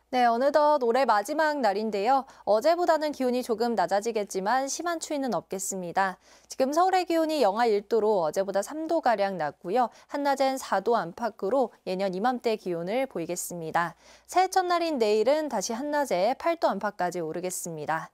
네, 어느덧 올해 마지막 날인데요. 어제보다는 기온이 조금 낮아지겠지만 심한 추위는 없겠습니다. 지금 서울의 기온이 영하 1도로 어제보다 3도가량 낮고요. 한낮엔 4도 안팎으로 예년 이맘때 기온을 보이겠습니다. 새해 첫날인 내일은 다시 한낮에 8도 안팎까지 오르겠습니다.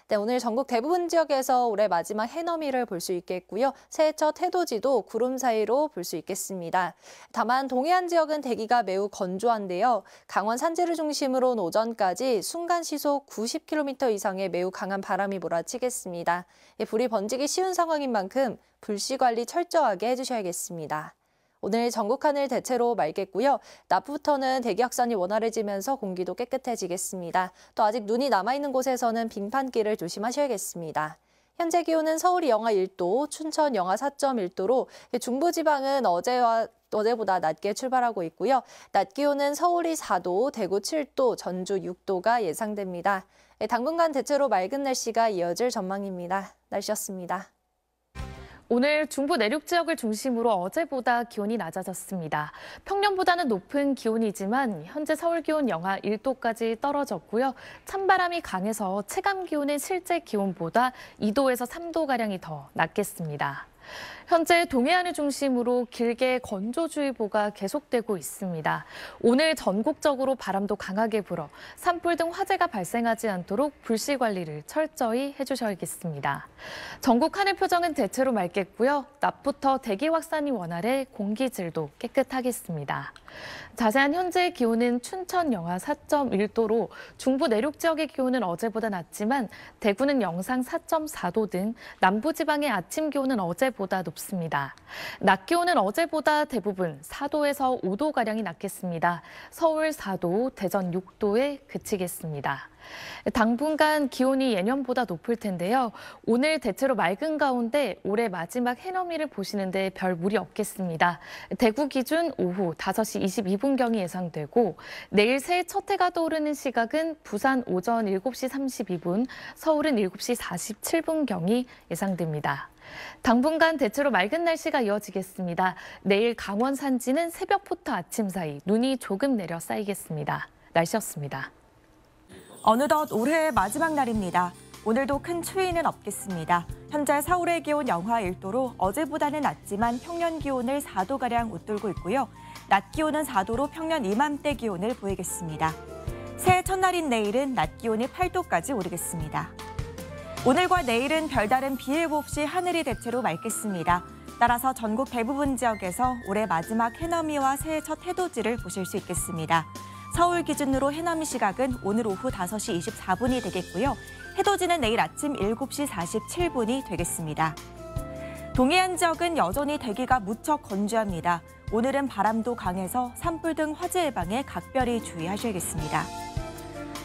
네, 오늘 전국 대부분 지역에서 올해 마지막 해넘이를 볼 수 있겠고요. 새해 첫 해돋이도 구름 사이로 볼 수 있겠습니다. 다만 동해안 지역은 대기가 매우 건조한데요. 강원 산지를 중심으로 오전까지 순간 시속 90km 이상의 매우 강한 바람이 몰아치겠습니다. 불이 번지기 쉬운 상황인 만큼 불씨 관리 철저하게 해주셔야겠습니다. 오늘 전국 하늘 대체로 맑겠고요. 낮부터는 대기 확산이 원활해지면서 공기도 깨끗해지겠습니다. 또 아직 눈이 남아있는 곳에서는 빙판길을 조심하셔야겠습니다. 현재 기온은 서울이 영하 1도, 춘천 영하 4.1도로 중부지방은 어제보다 낮게 출발하고 있고요. 낮 기온은 서울이 4도, 대구 7도, 전주 6도가 예상됩니다. 당분간 대체로 맑은 날씨가 이어질 전망입니다. 날씨였습니다. 오늘 중부 내륙 지역을 중심으로 어제보다 기온이 낮아졌습니다. 평년보다는 높은 기온이지만 현재 서울 기온 영하 1도까지 떨어졌고요. 찬바람이 강해서 체감 기온은 실제 기온보다 2도에서 3도가량이 더 낮겠습니다. 현재 동해안을 중심으로 길게 건조주의보가 계속되고 있습니다. 오늘 전국적으로 바람도 강하게 불어 산불 등 화재가 발생하지 않도록 불씨 관리를 철저히 해주셔야겠습니다. 전국 하늘 표정은 대체로 맑겠고요. 낮부터 대기 확산이 원활해 공기질도 깨끗하겠습니다. 자세한 현재 기온은 춘천 영하 4.1도로 중부 내륙 지역의 기온은 어제보다 낮지만 대구는 영상 4.4도 등 남부지방의 아침 기온은 어제보다 높습니다. 낮 기온은 어제보다 대부분 4도에서 5도가량이 낮겠습니다. 서울 4도, 대전 6도에 그치겠습니다. 당분간 기온이 예년보다 높을 텐데요. 오늘 대체로 맑은 가운데 올해 마지막 해넘이를 보시는데 별 무리 없겠습니다. 대구 기준 오후 5시 22분경이 예상되고 내일 새해 첫 해가 떠오르는 시각은 부산 오전 7시 32분, 서울은 7시 47분경이 예상됩니다. 당분간 대체로 맑은 날씨가 이어지겠습니다. 내일 강원 산지는 새벽부터 아침 사이 눈이 조금 내려 쌓이겠습니다. 날씨였습니다. 어느덧 올해의 마지막 날입니다. 오늘도 큰 추위는 없겠습니다. 현재 서울의 기온 영하 1도로 어제보다는 낮지만 평년 기온을 4도가량 웃돌고 있고요. 낮 기온은 4도로 평년 이맘때 기온을 보이겠습니다. 새해 첫날인 내일은 낮 기온이 8도까지 오르겠습니다. 오늘과 내일은 별다른 비 예보 없이 하늘이 대체로 맑겠습니다. 따라서 전국 대부분 지역에서 올해 마지막 해넘이와 새해 첫 해돋이를 보실 수 있겠습니다. 서울 기준으로 해넘이 시각은 오늘 오후 5시 24분이 되겠고요. 해돋이는 내일 아침 7시 47분이 되겠습니다. 동해안 지역은 여전히 대기가 무척 건조합니다. 오늘은 바람도 강해서 산불 등 화재 예방에 각별히 주의하셔야겠습니다.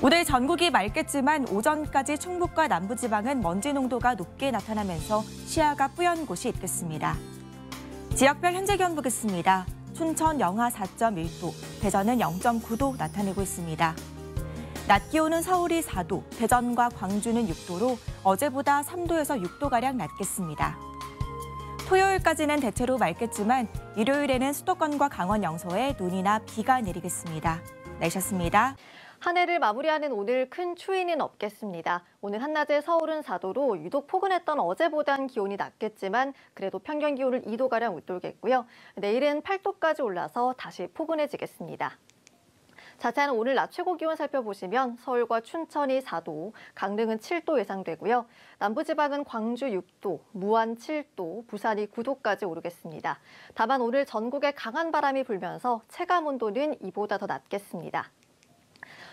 오늘 전국이 맑겠지만 오전까지 충북과 남부지방은 먼지 농도가 높게 나타나면서 시야가 뿌연 곳이 있겠습니다. 지역별 현재 기온 보겠습니다. 춘천 영하 4.1도, 대전은 0.9도 나타내고 있습니다. 낮 기온은 서울이 4도, 대전과 광주는 6도로 어제보다 3도에서 6도가량 낮겠습니다. 토요일까지는 대체로 맑겠지만 일요일에는 수도권과 강원 영서에 눈이나 비가 내리겠습니다. 날씨였습니다. 한 해를 마무리하는 오늘 큰 추위는 없겠습니다. 오늘 한낮에 서울은 4도로 유독 포근했던 어제보단 기온이 낮겠지만 그래도 평균 기온을 2도가량 웃돌겠고요. 내일은 8도까지 올라서 다시 포근해지겠습니다. 자세한 오늘 낮 최고 기온 살펴보시면 서울과 춘천이 4도, 강릉은 7도 예상되고요. 남부지방은 광주 6도, 무안 7도, 부산이 9도까지 오르겠습니다. 다만 오늘 전국에 강한 바람이 불면서 체감 온도는 이보다 더 낮겠습니다.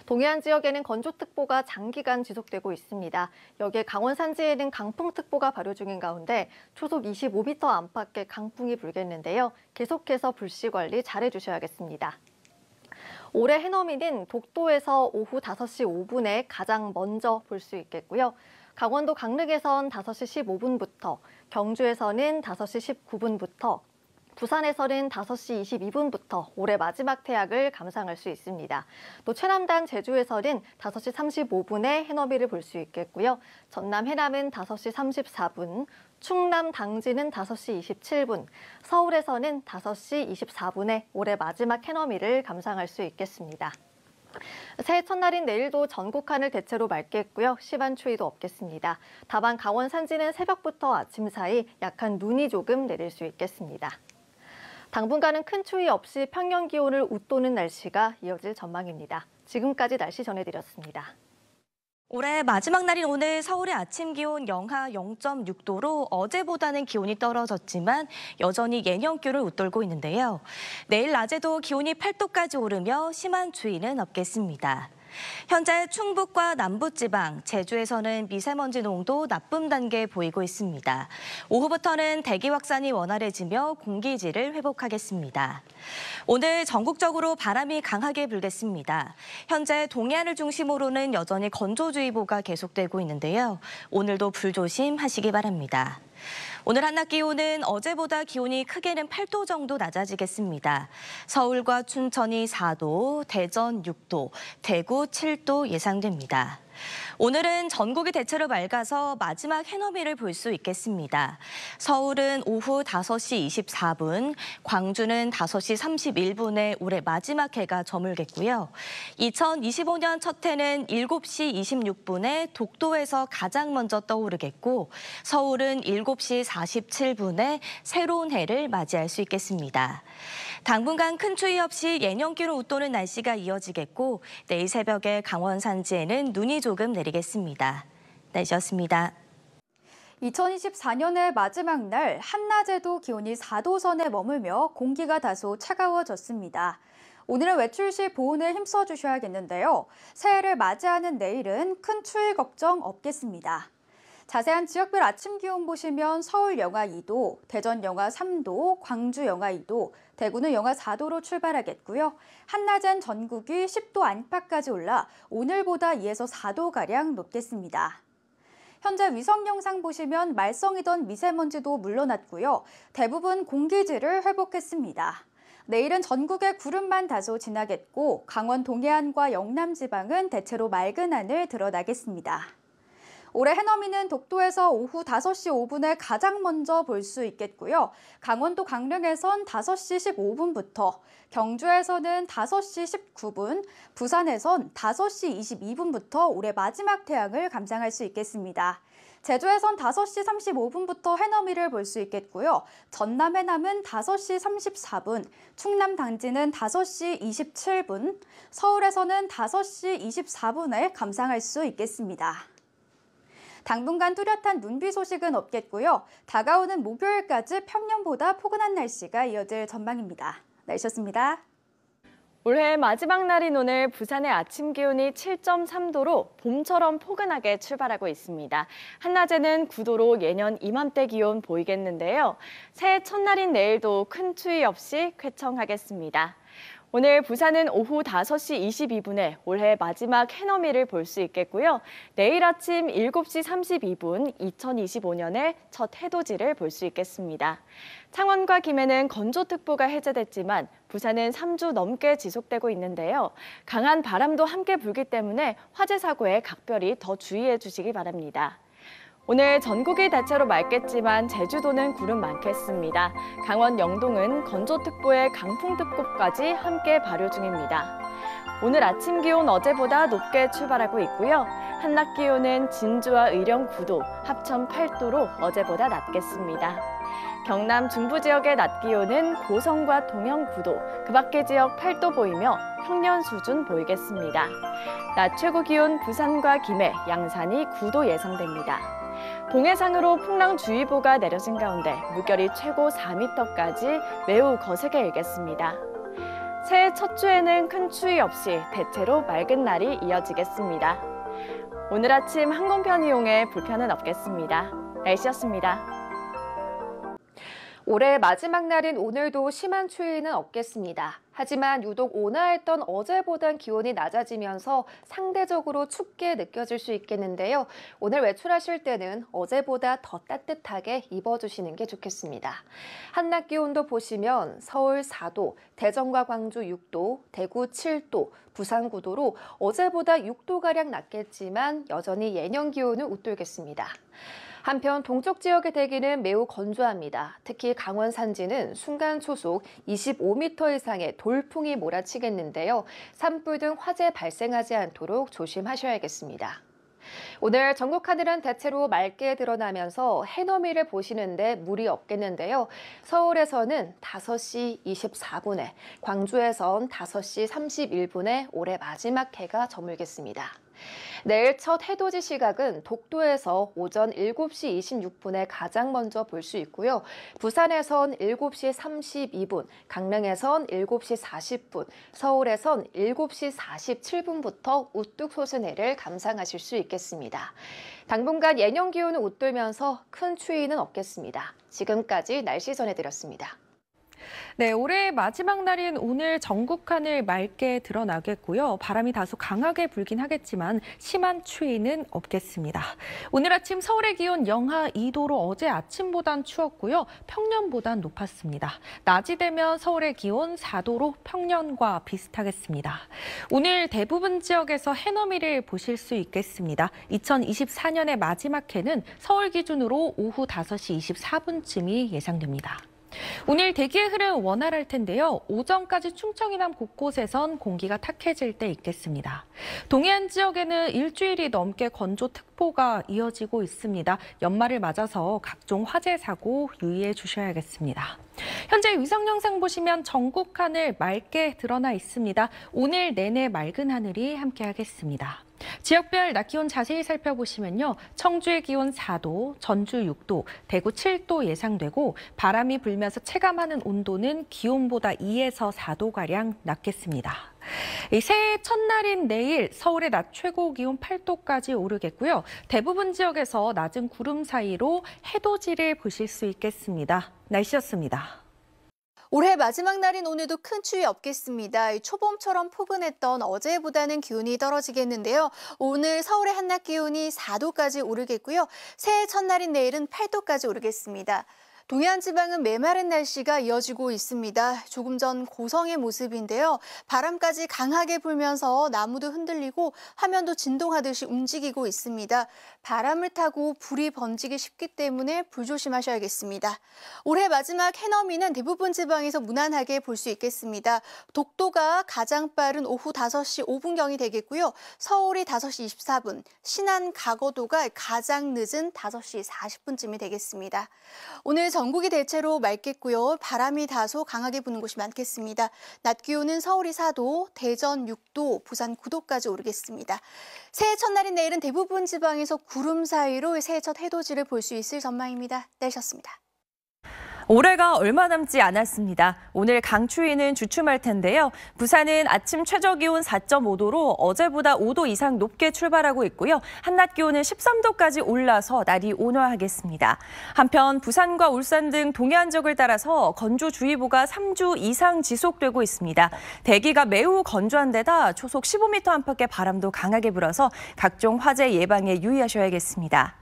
동해안 지역에는 건조특보가 장기간 지속되고 있습니다. 여기에 강원 산지에는 강풍특보가 발효 중인 가운데 초속 25m 안팎의 강풍이 불겠는데요. 계속해서 불씨 관리 잘해주셔야겠습니다. 올해 해넘이는 독도에서 오후 5시 5분에 가장 먼저 볼 수 있겠고요. 강원도 강릉에선 5시 15분부터, 경주에서는 5시 19분부터, 부산에서는 5시 22분부터 올해 마지막 태양을 감상할 수 있습니다. 또 최남단 제주에서는 5시 35분에 해넘이를 볼 수 있겠고요. 전남 해남은 5시 34분, 충남 당진은 5시 27분, 서울에서는 5시 24분에 올해 마지막 해넘이를 감상할 수 있겠습니다. 새해 첫날인 내일도 전국 하늘 대체로 맑겠고요. 심한 추위도 없겠습니다. 다만 강원 산지는 새벽부터 아침 사이 약한 눈이 조금 내릴 수 있겠습니다. 당분간은 큰 추위 없이 평년 기온을 웃도는 날씨가 이어질 전망입니다. 지금까지 날씨 전해드렸습니다. 올해 마지막 날인 오늘 서울의 아침 기온 영하 0.6도로 어제보다는 기온이 떨어졌지만 여전히 예년 기온을 웃돌고 있는데요. 내일 낮에도 기온이 8도까지 오르며 심한 추위는 없겠습니다. 현재 충북과 남부지방, 제주에서는 미세먼지 농도 나쁨 단계에 보이고 있습니다. 오후부터는 대기 확산이 원활해지며 공기질을 회복하겠습니다. 오늘 전국적으로 바람이 강하게 불겠습니다. 현재 동해안을 중심으로는 여전히 건조주의보가 계속되고 있는데요. 오늘도 불조심하시기 바랍니다. 오늘 한낮 기온은 어제보다 기온이 크게는 8도 정도 낮아지겠습니다. 서울과 춘천이 4도, 대전 6도, 대구 7도 예상됩니다. 오늘은 전국이 대체로 맑아서 마지막 해넘이를 볼 수 있겠습니다. 서울은 오후 5시 24분, 광주는 5시 31분에 올해 마지막 해가 저물겠고요. 2025년 첫 해는 7시 26분에 독도에서 가장 먼저 떠오르겠고, 서울은 7시 47분에 새로운 해를 맞이할 수 있겠습니다. 당분간 큰 추위 없이 예년 기온을 웃도는 날씨가 이어지겠고, 내일 새벽에 강원 산지에는 눈이 조금 내리겠습니다. 날씨였습니다. 2024년의 마지막 날 한낮에도 기온이 4도 선에 머물며 공기가 다소 차가워졌습니다. 오늘은 외출 시 보온에 힘써 주셔야겠는데요. 새해를 맞이하는 내일은 큰 추위 걱정 없겠습니다. 자세한 지역별 아침 기온 보시면 서울 영하 2도, 대전 영하 3도, 광주 영하 2도, 대구는 영하 4도로 출발하겠고요. 한낮엔 전국이 10도 안팎까지 올라 오늘보다 2에서 4도가량 높겠습니다. 현재 위성 영상 보시면 말썽이던 미세먼지도 물러났고요. 대부분 공기질을 회복했습니다. 내일은 전국에 구름만 다소 지나겠고 강원 동해안과 영남 지방은 대체로 맑은 하늘 드러나겠습니다. 올해 해넘이는 독도에서 오후 5시 5분에 가장 먼저 볼 수 있겠고요. 강원도 강릉에선 5시 15분부터, 경주에서는 5시 19분, 부산에선 5시 22분부터 올해 마지막 태양을 감상할 수 있겠습니다. 제주에선 5시 35분부터 해넘이를 볼 수 있겠고요. 전남 해남은 5시 34분, 충남 당진은 5시 27분, 서울에서는 5시 24분에 감상할 수 있겠습니다. 당분간 뚜렷한 눈비 소식은 없겠고요. 다가오는 목요일까지 평년보다 포근한 날씨가 이어질 전망입니다. 날씨였습니다. 올해 마지막 날인 오늘 부산의 아침 기온이 7.3도로 봄처럼 포근하게 출발하고 있습니다. 한낮에는 9도로 예년 이맘때 기온 보이겠는데요. 새해 첫날인 내일도 큰 추위 없이 쾌청하겠습니다. 오늘 부산은 오후 5시 22분에 올해 마지막 해넘이를 볼 수 있겠고요. 내일 아침 7시 32분 2025년의 첫 해돋이를 볼 수 있겠습니다. 창원과 김해는 건조특보가 해제됐지만 부산은 3주 넘게 지속되고 있는데요. 강한 바람도 함께 불기 때문에 화재 사고에 각별히 더 주의해 주시기 바랍니다. 오늘 전국이 대체로 맑겠지만 제주도는 구름 많겠습니다. 강원 영동은 건조특보에 강풍특보까지 함께 발효 중입니다. 오늘 아침 기온 어제보다 높게 출발하고 있고요. 한낮 기온은 진주와 의령 9도, 합천 8도로 어제보다 낮겠습니다. 경남 중부 지역의 낮 기온은 고성과 동영 9도, 그 밖의 지역 8도 보이며 평년 수준 보이겠습니다. 낮 최고 기온 부산과 김해, 양산이 9도 예상됩니다. 동해상으로 풍랑주의보가 내려진 가운데 물결이 최고 4m까지 매우 거세게 일겠습니다. 새해 첫 주에는 큰 추위 없이 대체로 맑은 날이 이어지겠습니다. 오늘 아침 항공편 이용에 불편은 없겠습니다. 날씨였습니다. 올해 마지막 날인 오늘도 심한 추위는 없겠습니다. 하지만 유독 온화했던 어제보단 기온이 낮아지면서 상대적으로 춥게 느껴질 수 있겠는데요. 오늘 외출하실 때는 어제보다 더 따뜻하게 입어주시는 게 좋겠습니다. 한낮 기온도 보시면 서울 4도, 대전과 광주 6도, 대구 7도, 부산 9도로 어제보다 6도가량 낮겠지만 여전히 예년 기온을 웃돌겠습니다. 한편 동쪽 지역의 대기는 매우 건조합니다. 특히 강원 산지는 순간 초속 25m 이상의 돌풍이 몰아치겠는데요. 산불 등 화재 발생하지 않도록 조심하셔야겠습니다. 오늘 전국 하늘은 대체로 맑게 드러나면서 해넘이를 보시는데 무리 없겠는데요. 서울에서는 5시 24분에, 광주에선 5시 31분에 올해 마지막 해가 저물겠습니다. 내일 첫 해돋이 시각은 독도에서 오전 7시 26분에 가장 먼저 볼 수 있고요. 부산에선 7시 32분, 강릉에선 7시 40분, 서울에선 7시 47분부터 우뚝 솟은 해를 감상하실 수 있겠습니다. 당분간 예년 기온을 웃돌면서 큰 추위는 없겠습니다. 지금까지 날씨 전해드렸습니다. 네, 올해의 마지막 날인 오늘 전국 하늘 맑게 드러나겠고요. 바람이 다소 강하게 불긴 하겠지만 심한 추위는 없겠습니다. 오늘 아침 서울의 기온 영하 2도로 어제 아침보단 추웠고요. 평년보단 높았습니다. 낮이 되면 서울의 기온 4도로 평년과 비슷하겠습니다. 오늘 대부분 지역에서 해넘이를 보실 수 있겠습니다. 2024년의 마지막 해는 서울 기준으로 오후 5시 24분쯤이 예상됩니다. 오늘 대기의 흐름 원활할 텐데요. 오전까지 충청 이남 곳곳에선 공기가 탁해질 때 있겠습니다. 동해안 지역에는 일주일이 넘게 건조특보가 이어지고 있습니다. 연말을 맞아서 각종 화재 사고 유의해 주셔야겠습니다. 현재 위성 영상 보시면 전국 하늘 맑게 드러나 있습니다. 오늘 내내 맑은 하늘이 함께하겠습니다. 지역별 낮 기온 자세히 살펴보시면요. 청주의 기온 4도, 전주 6도, 대구 7도 예상되고 바람이 불면서 체감하는 온도는 기온보다 2에서 4도가량 낮겠습니다. 새해 첫날인 내일 서울의 낮 최고 기온 8도까지 오르겠고요. 대부분 지역에서 낮은 구름 사이로 해돋이를 보실 수 있겠습니다. 날씨였습니다. 올해 마지막 날인 오늘도 큰 추위 없겠습니다. 초봄처럼 포근했던 어제보다는 기온이 떨어지겠는데요. 오늘 서울의 한낮 기온이 4도까지 오르겠고요. 새해 첫날인 내일은 8도까지 오르겠습니다. 동해안 지방은 메마른 날씨가 이어지고 있습니다. 조금 전 고성의 모습인데요. 바람까지 강하게 불면서 나무도 흔들리고 화면도 진동하듯이 움직이고 있습니다. 바람을 타고 불이 번지기 쉽기 때문에 불조심하셔야겠습니다. 올해 마지막 해넘이는 대부분 지방에서 무난하게 볼 수 있겠습니다. 독도가 가장 빠른 오후 5시 5분경이 되겠고요. 서울이 5시 24분, 신안 가거도가 가장 늦은 5시 40분쯤이 되겠습니다. 오늘 전국이 대체로 맑겠고요. 바람이 다소 강하게 부는 곳이 많겠습니다. 낮 기온은 서울이 4도, 대전 6도, 부산 9도까지 오르겠습니다. 새해 첫날인 내일은 대부분 지방에서 구름 사이로 새해 첫 해돋이를 볼 수 있을 전망입니다. 날씨였습니다. 올해가 얼마 남지 않았습니다. 오늘 강추위는 주춤할 텐데요. 부산은 아침 최저 기온 4.5도로 어제보다 5도 이상 높게 출발하고 있고요. 한낮 기온은 13도까지 올라서 날이 온화하겠습니다. 한편 부산과 울산 등 동해안 지역을 따라서 건조주의보가 3주 이상 지속되고 있습니다. 대기가 매우 건조한 데다 초속 15m 안팎의 바람도 강하게 불어서 각종 화재 예방에 유의하셔야겠습니다.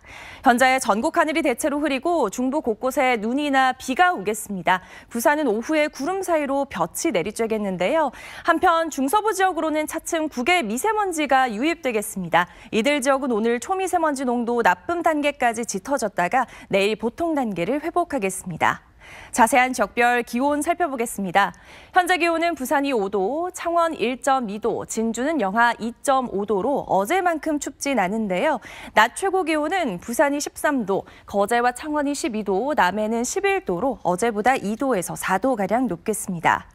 현재 전국 하늘이 대체로 흐리고 중부 곳곳에 눈이나 비가 오겠습니다. 부산은 오후에 구름 사이로 볕이 내리쬐겠는데요. 한편 중서부 지역으로는 차츰 국외 미세먼지가 유입되겠습니다. 이들 지역은 오늘 초미세먼지 농도 나쁨 단계까지 짙어졌다가 내일 보통 단계를 회복하겠습니다. 자세한 지역별 기온 살펴보겠습니다. 현재 기온은 부산이 5도, 창원 1.2도, 진주는 영하 2.5도로 어제만큼 춥진 않은데요. 낮 최고 기온은 부산이 13도, 거제와 창원이 12도, 남해는 11도로 어제보다 2도에서 4도가량 높겠습니다.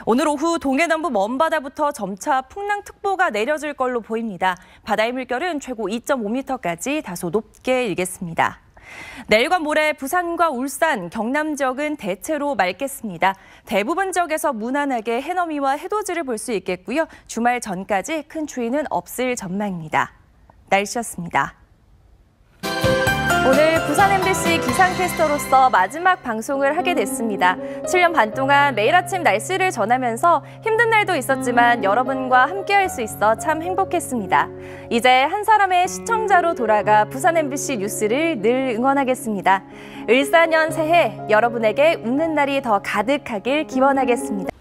오늘 오후 동해남부 먼바다부터 점차 풍랑특보가 내려질 걸로 보입니다. 바다의 물결은 최고 2.5m까지 다소 높게 일겠습니다. 내일과 모레 부산과 울산, 경남 지역은 대체로 맑겠습니다. 대부분 지역에서 무난하게 해넘이와 해돋이를 볼 수 있겠고요. 주말 전까지 큰 추위는 없을 전망입니다. 날씨였습니다. 오늘 부산 MBC 기상캐스터로서 마지막 방송을 하게 됐습니다. 7년 반 동안 매일 아침 날씨를 전하면서 힘든 날도 있었지만 여러분과 함께할 수 있어 참 행복했습니다. 이제 한 사람의 시청자로 돌아가 부산 MBC 뉴스를 늘 응원하겠습니다. 을사년 새해 여러분에게 웃는 날이 더 가득하길 기원하겠습니다.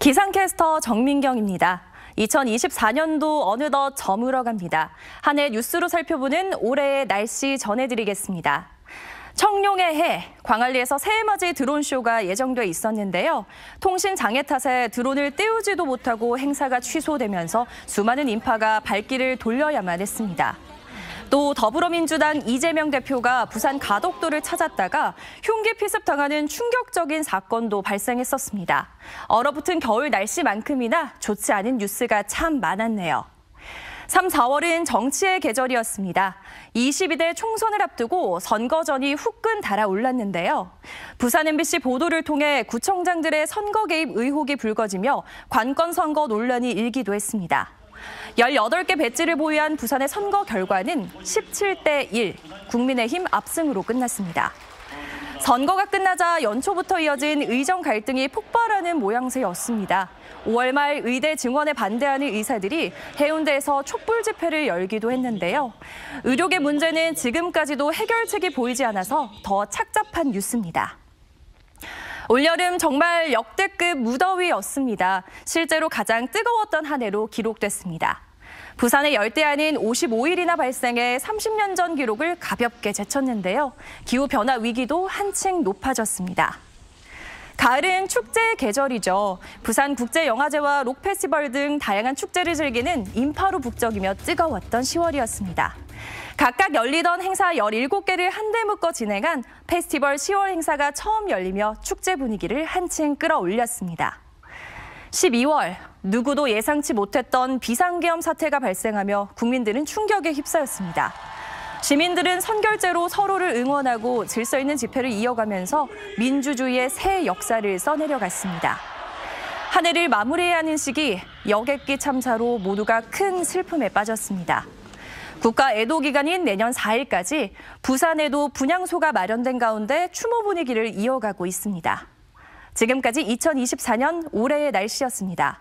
기상캐스터 정민경입니다. 2024년도 어느덧 저물어갑니다. 한 해 뉴스로 살펴보는 올해의 날씨 전해드리겠습니다. 청룡의 해, 광안리에서 새해맞이 드론쇼가 예정돼 있었는데요. 통신 장애 탓에 드론을 띄우지도 못하고 행사가 취소되면서 수많은 인파가 발길을 돌려야만 했습니다. 또 더불어민주당 이재명 대표가 부산 가덕도를 찾았다가 흉기 피습당하는 충격적인 사건도 발생했었습니다. 얼어붙은 겨울 날씨만큼이나 좋지 않은 뉴스가 참 많았네요. 3, 4월은 정치의 계절이었습니다. 22대 총선을 앞두고 선거전이 후끈 달아올랐는데요. 부산 MBC 보도를 통해 구청장들의 선거 개입 의혹이 불거지며 관건 선거 논란이 일기도 했습니다. 18개 배지를 보유한 부산의 선거 결과는 17대 1, 국민의힘 압승으로 끝났습니다. 선거가 끝나자 연초부터 이어진 의정 갈등이 폭발하는 모양새였습니다. 5월 말 의대 증원에 반대하는 의사들이 해운대에서 촛불 집회를 열기도 했는데요. 의료계 문제는 지금까지도 해결책이 보이지 않아서 더 착잡한 뉴스입니다. 올여름 정말 역대급 무더위였습니다. 실제로 가장 뜨거웠던 한 해로 기록됐습니다. 부산의 열대야는 55일이나 발생해 30년 전 기록을 가볍게 제쳤는데요. 기후변화 위기도 한층 높아졌습니다. 가을은 축제의 계절이죠. 부산국제영화제와 록페스티벌 등 다양한 축제를 즐기는 인파로 북적이며 뜨거웠던 10월이었습니다. 각각 열리던 행사 17개를 한데 묶어 진행한 페스티벌 10월 행사가 처음 열리며 축제 분위기를 한층 끌어올렸습니다. 12월, 누구도 예상치 못했던 비상계엄 사태가 발생하며 국민들은 충격에 휩싸였습니다. 시민들은 선결제로 서로를 응원하고 질서 있는 집회를 이어가면서 민주주의의 새 역사를 써내려갔습니다. 한 해를 마무리해야 하는 시기, 여객기 참사로 모두가 큰 슬픔에 빠졌습니다. 국가 애도 기간인 내년 4일까지 부산에도 분향소가 마련된 가운데 추모 분위기를 이어가고 있습니다. 지금까지 2024년 올해의 날씨였습니다.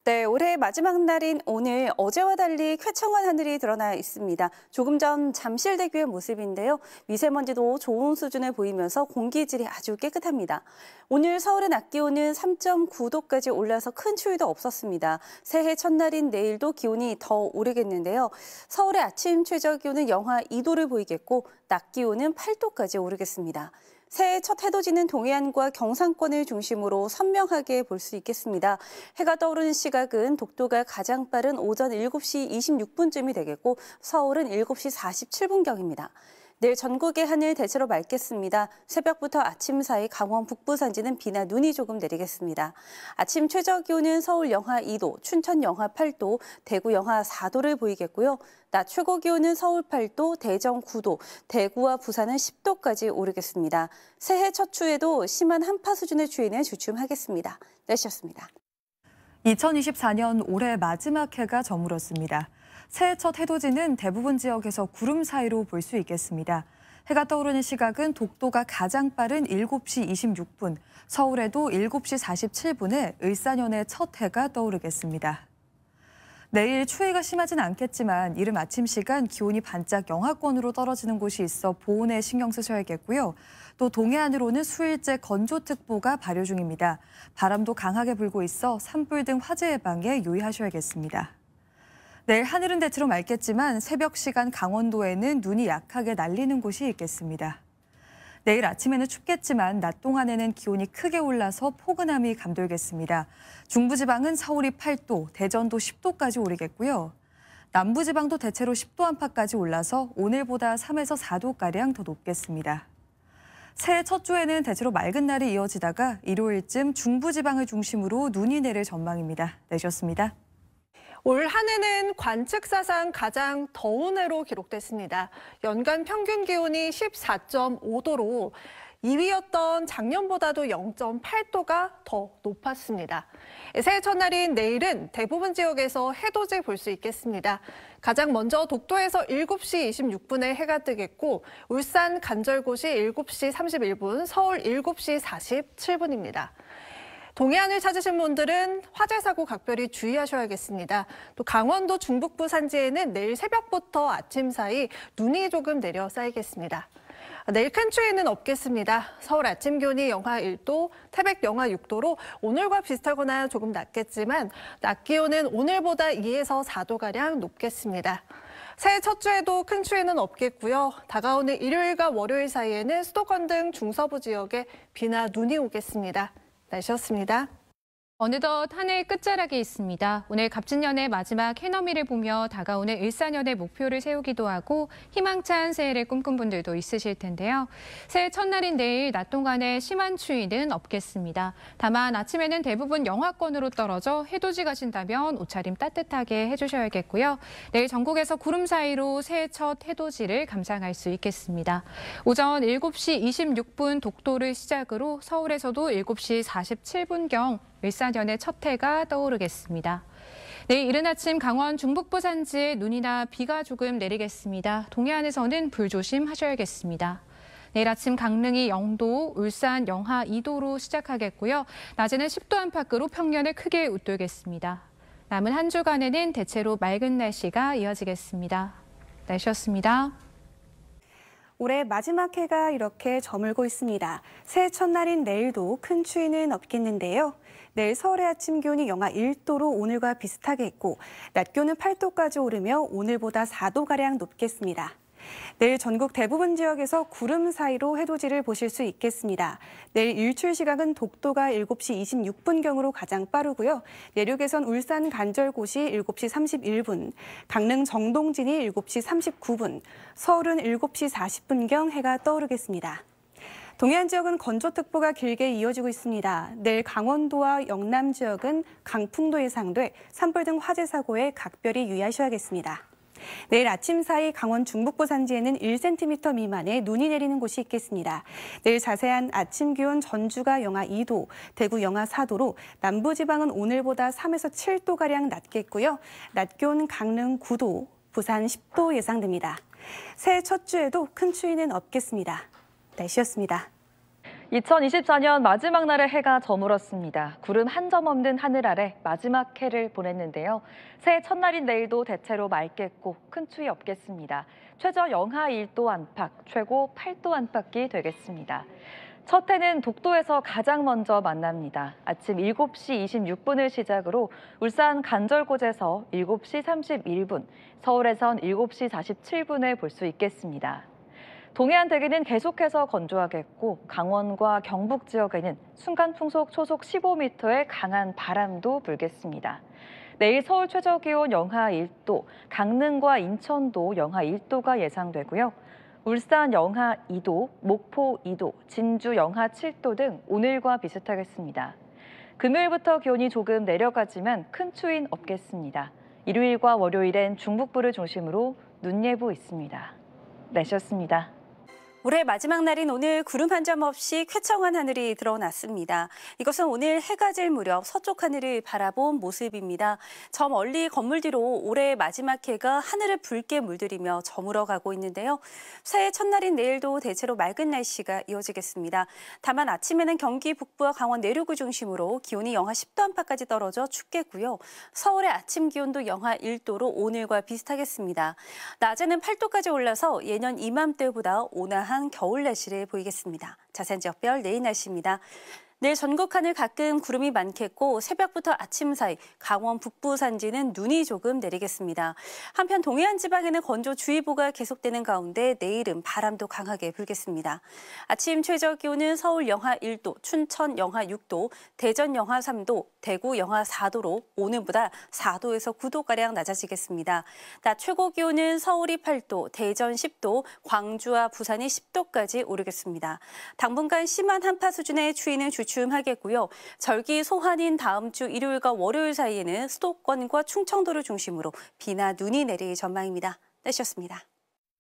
네, 올해 마지막 날인 오늘 어제와 달리 쾌청한 하늘이 드러나 있습니다. 조금 전 잠실대교의 모습인데요. 미세먼지도 좋은 수준을 보이면서 공기질이 아주 깨끗합니다. 오늘 서울의 낮 기온은 3.9도까지 올라서 큰 추위도 없었습니다. 새해 첫날인 내일도 기온이 더 오르겠는데요. 서울의 아침 최저 기온은 영하 2도를 보이겠고 낮 기온은 8도까지 오르겠습니다. 새해 첫 해도 지는 동해안과 경상권을 중심으로 선명하게 볼 수 있겠습니다. 해가 떠오르는 시각은 독도가 가장 빠른 오전 7시 26분쯤이 되겠고 서울은 7시 47분경입니다. 내일 전국의 하늘 대체로 맑겠습니다. 새벽부터 아침 사이 강원 북부 산지는 비나 눈이 조금 내리겠습니다. 아침 최저 기온은 서울 영하 2도, 춘천 영하 8도, 대구 영하 4도를 보이겠고요. 낮 최고 기온은 서울 8도, 대전 9도, 대구와 부산은 10도까지 오르겠습니다. 새해 첫 추위에도 심한 한파 수준의 추위는 주춤하겠습니다. 날씨였습니다. 2024년 올해 마지막 해가 저물었습니다. 새해 첫 해돋이는 대부분 지역에서 구름 사이로 볼 수 있겠습니다. 해가 떠오르는 시각은 독도가 가장 빠른 7시 26분, 서울에도 7시 47분에 을사년의 첫 해가 떠오르겠습니다. 내일 추위가 심하진 않겠지만 이른 아침 시간 기온이 반짝 영하권으로 떨어지는 곳이 있어 보온에 신경 쓰셔야겠고요. 또 동해안으로는 수일째 건조특보가 발효 중입니다. 바람도 강하게 불고 있어 산불 등 화재 예방에 유의하셔야겠습니다. 내일 하늘은 대체로 맑겠지만 새벽 시간 강원도에는 눈이 약하게 날리는 곳이 있겠습니다. 내일 아침에는 춥겠지만 낮 동안에는 기온이 크게 올라서 포근함이 감돌겠습니다. 중부지방은 서울이 8도, 대전도 10도까지 오르겠고요. 남부지방도 대체로 10도 안팎까지 올라서 오늘보다 3에서 4도가량 더 높겠습니다. 새해 첫 주에는 대체로 맑은 날이 이어지다가 일요일쯤 중부지방을 중심으로 눈이 내릴 전망입니다. 내셨습니다. 올 한 해는 관측사상 가장 더운 해로 기록됐습니다. 연간 평균 기온이 14.5도로 2위였던 작년보다도 0.8도가 더 높았습니다. 새해 첫날인 내일은 대부분 지역에서 해돋이 볼 수 있겠습니다. 가장 먼저 독도에서 7시 26분에 해가 뜨겠고 울산 간절곶이 7시 31분, 서울 7시 47분입니다. 동해안을 찾으신 분들은 화재 사고 각별히 주의하셔야겠습니다. 또 강원도 중북부 산지에는 내일 새벽부터 아침 사이 눈이 조금 내려 쌓이겠습니다. 내일 큰 추위는 없겠습니다. 서울 아침 기온이 영하 1도, 태백 영하 6도로 오늘과 비슷하거나 조금 낮겠지만 낮 기온은 오늘보다 2에서 4도가량 높겠습니다. 새해 첫 주에도 큰 추위는 없겠고요. 다가오는 일요일과 월요일 사이에는 수도권 등 중서부 지역에 비나 눈이 오겠습니다. 날씨였습니다. 어느덧 한 해 끝자락에 있습니다. 오늘 갑진년의 마지막 해넘이를 보며 다가오는 일사년의 목표를 세우기도 하고 희망찬 새해를 꿈꾼 분들도 있으실 텐데요. 새해 첫날인 내일 낮 동안에 심한 추위는 없겠습니다. 다만 아침에는 대부분 영하권으로 떨어져 해돋이 가신다면 옷차림 따뜻하게 해주셔야겠고요. 내일 전국에서 구름 사이로 새해 첫 해돋이를 감상할 수 있겠습니다. 오전 7시 26분 독도를 시작으로 서울에서도 7시 47분경 일사년의 첫 해가 떠오르겠습니다. 내일 이른 아침 강원 중북부 산지에 눈이나 비가 조금 내리겠습니다. 동해안에서는 불조심하셔야겠습니다. 내일 아침 강릉이 0도, 울산 영하 2도로 시작하겠고요. 낮에는 10도 안팎으로 평년을 크게 웃돌겠습니다. 남은 한 주간에는 대체로 맑은 날씨가 이어지겠습니다. 날씨였습니다. 올해 마지막 해가 이렇게 저물고 있습니다. 새해 첫날인 내일도 큰 추위는 없겠는데요. 내일 서울의 아침 기온이 영하 1도로 오늘과 비슷하게 있고 낮 기온은 8도까지 오르며 오늘보다 4도가량 높겠습니다. 내일 전국 대부분 지역에서 구름 사이로 해돋이를 보실 수 있겠습니다. 내일 일출 시각은 독도가 7시 26분경으로 가장 빠르고요. 내륙에선 울산 간절곶이 7시 31분, 강릉 정동진이 7시 39분, 서울은 7시 40분경 해가 떠오르겠습니다. 동해안 지역은 건조특보가 길게 이어지고 있습니다. 내일 강원도와 영남 지역은 강풍도 예상돼 산불 등 화재 사고에 각별히 유의하셔야겠습니다. 내일 아침 사이 강원 중북부 산지에는 1cm 미만의 눈이 내리는 곳이 있겠습니다. 내일 자세한 아침 기온 전주가 영하 2도, 대구 영하 4도로 남부지방은 오늘보다 3에서 7도가량 낮겠고요. 낮 기온 강릉 9도, 부산 10도 예상됩니다. 새해 첫 주에도 큰 추위는 없겠습니다. 날씨였습니다. 2024년 마지막 날의 해가 저물었습니다. 구름 한 점 없는 하늘 아래 마지막 해를 보냈는데요. 새해 첫날인 내일도 대체로 맑겠고 큰 추위 없겠습니다. 최저 영하 1도 안팎, 최고 8도 안팎이 되겠습니다. 첫 해는 독도에서 가장 먼저 만납니다. 아침 7시 26분을 시작으로 울산 간절곶에서 7시 31분, 서울에선 7시 47분에 볼 수 있겠습니다. 동해안 대기는 계속해서 건조하겠고 강원과 경북 지역에는 순간 풍속 초속 15m의 강한 바람도 불겠습니다. 내일 서울 최저 기온 영하 1도, 강릉과 인천도 영하 1도가 예상되고요. 울산 영하 2도, 목포 2도, 진주 영하 7도 등 오늘과 비슷하겠습니다. 금요일부터 기온이 조금 내려가지만 큰 추위는 없겠습니다. 일요일과 월요일엔 중북부를 중심으로 눈 예보 있습니다. 날씨였습니다. 올해 마지막 날인 오늘 구름 한 점 없이 쾌청한 하늘이 드러났습니다. 이것은 오늘 해가 질 무렵 서쪽 하늘을 바라본 모습입니다. 저 멀리 건물 뒤로 올해의 마지막 해가 하늘을 붉게 물들이며 저물어가고 있는데요. 새해 첫날인 내일도 대체로 맑은 날씨가 이어지겠습니다. 다만 아침에는 경기 북부와 강원 내륙을 중심으로 기온이 영하 10도 안팎까지 떨어져 춥겠고요. 서울의 아침 기온도 영하 1도로 오늘과 비슷하겠습니다. 낮에는 8도까지 올라서 예년 이맘때보다 온화한 겨울 날씨를 보이겠습니다. 자세한 지역별 내일 날씨입니다. 내일 전국 하늘 가끔 구름이 많겠고 새벽부터 아침 사이 강원 북부 산지는 눈이 조금 내리겠습니다. 한편 동해안 지방에는 건조주의보가 계속되는 가운데 내일은 바람도 강하게 불겠습니다. 아침 최저 기온은 서울 영하 1도, 춘천 영하 6도, 대전 영하 3도, 대구 영하 4도로 오늘보다 4도에서 9도가량 낮아지겠습니다. 낮 최고 기온은 서울이 8도, 대전 10도, 광주와 부산이 10도까지 오르겠습니다. 당분간 심한 한파 수준의 추위는 주춤하겠고요. 절기 소환인 다음 주 일요일과 월요일 사이에는 수도권과 충청도를 중심으로 비나 눈이 내릴 전망입니다. 날씨였습니다.